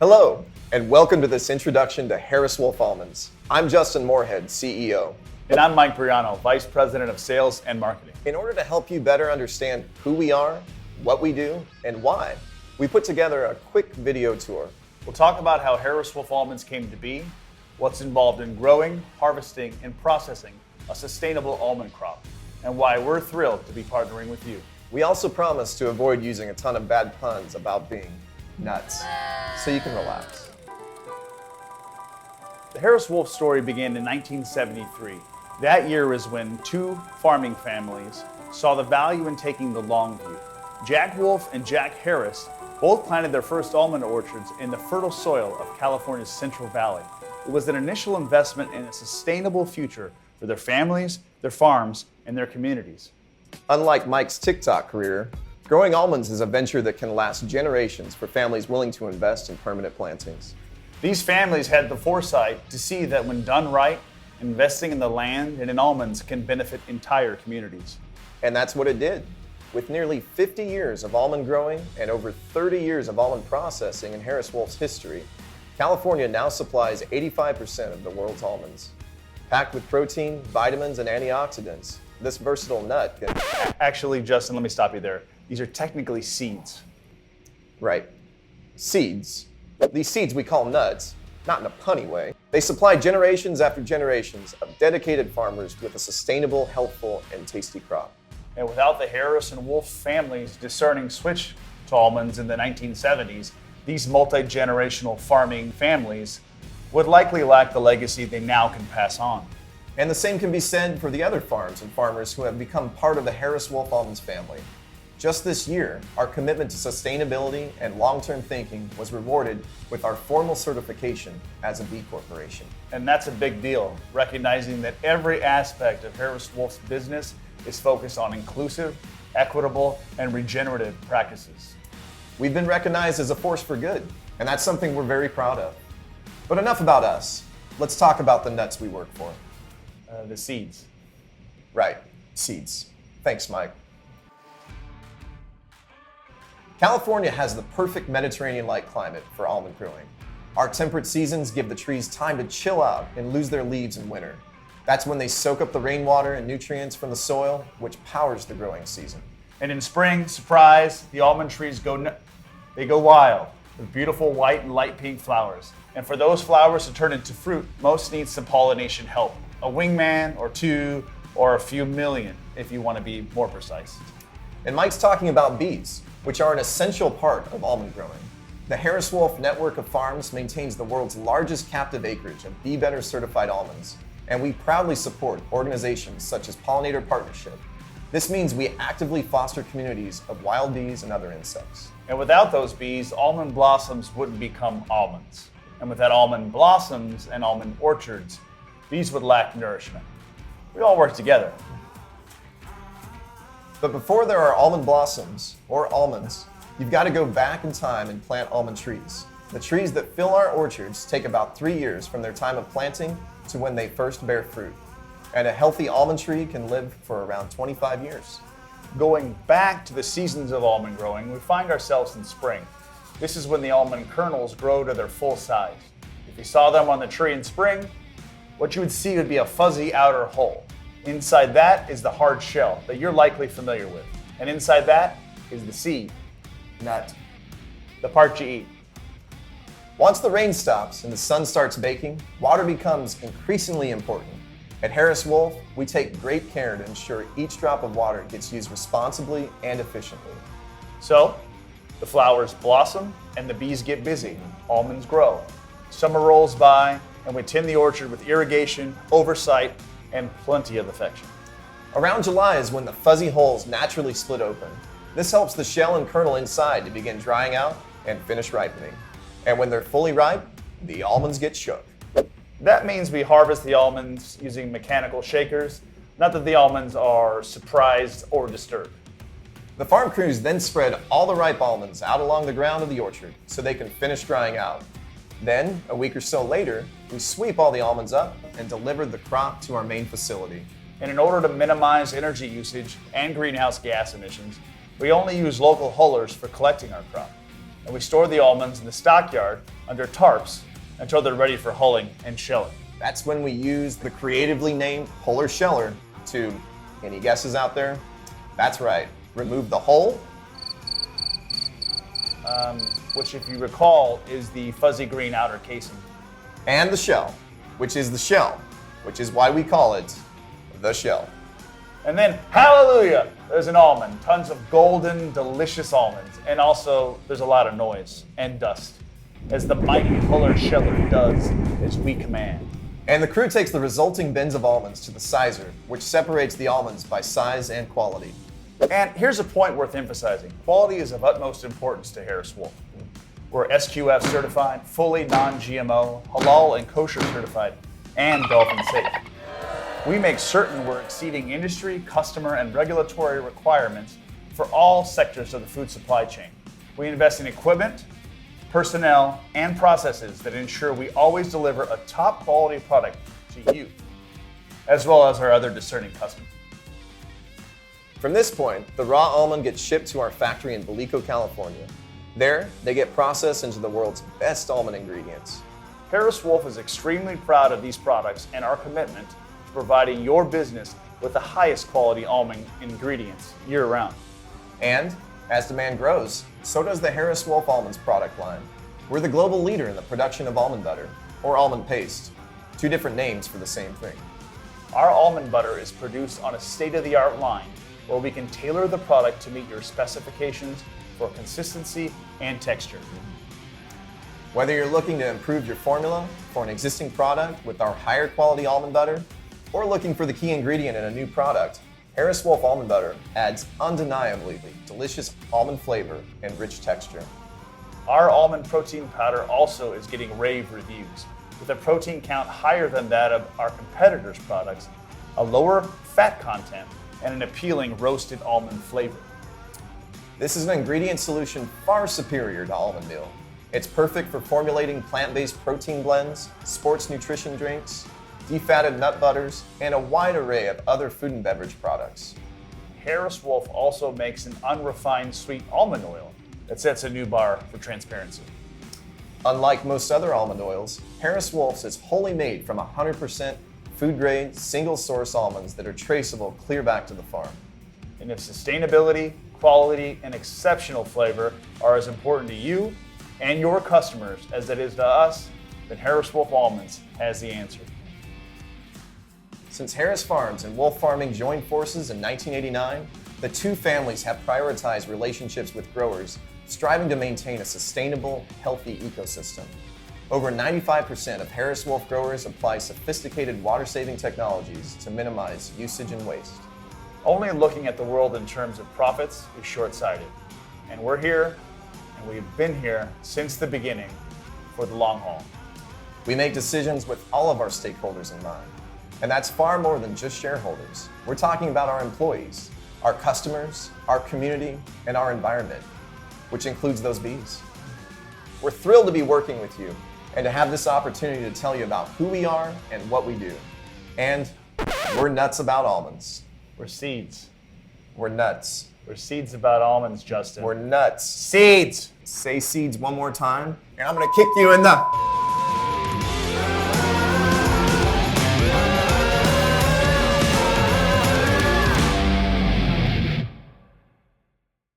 Hello, and welcome to this introduction to Harris Woolf Almonds. I'm Justin Moorhead, CEO. And I'm Mike Briano, Vice President of Sales and Marketing. In order to help you better understand who we are, what we do, and why, we put together a quick video tour. We'll talk about how Harris Woolf Almonds came to be, what's involved in growing, harvesting, and processing a sustainable almond crop, and why we're thrilled to be partnering with you. We also promise to avoid using a ton of bad puns about being nuts, so you can relax. The Harris Woolf story began in 1973. That year is when two farming families saw the value in taking the long view. Jack Woolf and Jack Harris both planted their first almond orchards in the fertile soil of California's Central Valley. It was an initial investment in a sustainable future for their families, their farms, and their communities. Unlike Mike's TikTok career, growing almonds is a venture that can last generations for families willing to invest in permanent plantings. These families had the foresight to see that when done right, investing in the land and in almonds can benefit entire communities. And that's what it did. With nearly 50 years of almond growing and over 30 years of almond processing in Harris Woolf's history, California now supplies 85% of the world's almonds. Packed with protein, vitamins, and antioxidants, this versatile nut can... Actually, Justin, let me stop you there. These are technically seeds. Right. Seeds. These seeds we call nuts, not in a punny way. They supply generations after generations of dedicated farmers with a sustainable, healthful, and tasty crop. And without the Harris and Woolf families' discerning switch to almonds in the 1970s, these multi-generational farming families would likely lack the legacy they now can pass on. And the same can be said for the other farms and farmers who have become part of the Harris Woolf Almonds family. Just this year, our commitment to sustainability and long-term thinking was rewarded with our formal certification as a B Corporation. And that's a big deal, recognizing that every aspect of Harris Woolf's business is focused on inclusive, equitable, and regenerative practices. We've been recognized as a force for good, and that's something we're very proud of. But enough about us. Let's talk about the nuts we work for. The seeds. Right, seeds. Thanks, Mike. California has the perfect Mediterranean-like climate for almond growing. Our temperate seasons give the trees time to chill out and lose their leaves in winter. That's when they soak up the rainwater and nutrients from the soil, which powers the growing season. And in spring, surprise, the almond trees go wild with beautiful white and light pink flowers. And for those flowers to turn into fruit, most need some pollination help. A wingman or two, or a few million, if you want to be more precise. And Mike's talking about bees, which are an essential part of almond growing. The Harris Woolf network of farms maintains the world's largest captive acreage of Bee Better certified almonds, and we proudly support organizations such as Pollinator Partnership. This means we actively foster communities of wild bees and other insects. And without those bees, almond blossoms wouldn't become almonds. And without almond blossoms and almond orchards, these would lack nourishment. We all work together. But before there are almond blossoms, or almonds, you've got to go back in time and plant almond trees. The trees that fill our orchards take about 3 years from their time of planting to when they first bear fruit. And a healthy almond tree can live for around 25 years. Going back to the seasons of almond growing, we find ourselves in spring. This is when the almond kernels grow to their full size. If you saw them on the tree in spring, what you would see would be a fuzzy outer hull. Inside that is the hard shell that you're likely familiar with. And inside that is the seed, Nut. the part you eat. Once the rain stops and the sun starts baking, water becomes increasingly important. At Harris Woolf, we take great care to ensure each drop of water gets used responsibly and efficiently. So, the flowers blossom and the bees get busy. Almonds grow. Summer rolls by and we tend the orchard with irrigation, oversight, and plenty of affection. Around July is when the fuzzy hulls naturally split open. This helps the shell and kernel inside to begin drying out and finish ripening. And when they're fully ripe, the almonds get shook. That means we harvest the almonds using mechanical shakers, not that the almonds are surprised or disturbed. The farm crews then spread all the ripe almonds out along the ground of the orchard so they can finish drying out. Then, a week or so later, we sweep all the almonds up and deliver the crop to our main facility. And in order to minimize energy usage and greenhouse gas emissions, we only use local hullers for collecting our crop. and we store the almonds in the stockyard under tarps until they're ready for hulling and shelling. That's when we use the creatively named puller sheller to, any guesses out there? That's right, remove the hull, which if you recall is the fuzzy green outer casing. and the shell, which is the shell, which is why we call it the shell. And then, hallelujah, there's an almond, tons of golden, delicious almonds. And also, there's a lot of noise and dust, as the mighty puller sheller does as we command. And the crew takes the resulting bins of almonds to the sizer, which separates the almonds by size and quality. And here's a point worth emphasizing. Quality is of utmost importance to Harris Wolf. We're SQF certified, fully non-GMO, halal and kosher certified, and dolphin safe. We make certain we're exceeding industry, customer, and regulatory requirements for all sectors of the food supply chain. We invest in equipment, personnel, and processes that ensure we always deliver a top quality product to you, as well as our other discerning customers. From this point, the raw almond gets shipped to our factory in Vallejo, California. There, they get processed into the world's best almond ingredients. Harris Wolf is extremely proud of these products and our commitment to providing your business with the highest quality almond ingredients year-round. And as demand grows, so does the Harris Wolf Almonds product line. We're the global leader in the production of almond butter, or almond paste, two different names for the same thing. Our almond butter is produced on a state-of-the-art line where we can tailor the product to meet your specifications for consistency and texture. Whether you're looking to improve your formula for an existing product with our higher quality almond butter, or looking for the key ingredient in a new product, Harris Wolf Almond Butter adds undeniably delicious almond flavor and rich texture. Our almond protein powder also is getting rave reviews, with a protein count higher than that of our competitors' products, a lower fat content, and an appealing roasted almond flavor. This is an ingredient solution far superior to almond meal. It's perfect for formulating plant-based protein blends, sports nutrition drinks, defatted nut butters, and a wide array of other food and beverage products. Harris Wolf also makes an unrefined sweet almond oil that sets a new bar for transparency. Unlike most other almond oils, Harris Wolf's is wholly made from 100% food-grade, single-source almonds that are traceable clear back to the farm. And if sustainability, quality, and exceptional flavor are as important to you and your customers as it is to us, then Harris Wolf Almonds has the answer. Since Harris Farms and Wolf Farming joined forces in 1989, the two families have prioritized relationships with growers, striving to maintain a sustainable, healthy ecosystem. Over 95% of Harris Wolf growers apply sophisticated water-saving technologies to minimize usage and waste. Only looking at the world in terms of profits is short-sighted. And we're here, and we've been here since the beginning for the long haul. We make decisions with all of our stakeholders in mind. And that's far more than just shareholders. We're talking about our employees, our customers, our community, and our environment, which includes those bees. We're thrilled to be working with you and to have this opportunity to tell you about who we are and what we do. And we're nuts about almonds. We're seeds. We're nuts. We're seeds about almonds, Justin. We're nuts. Seeds! Say seeds one more time, and I'm gonna kick you in the...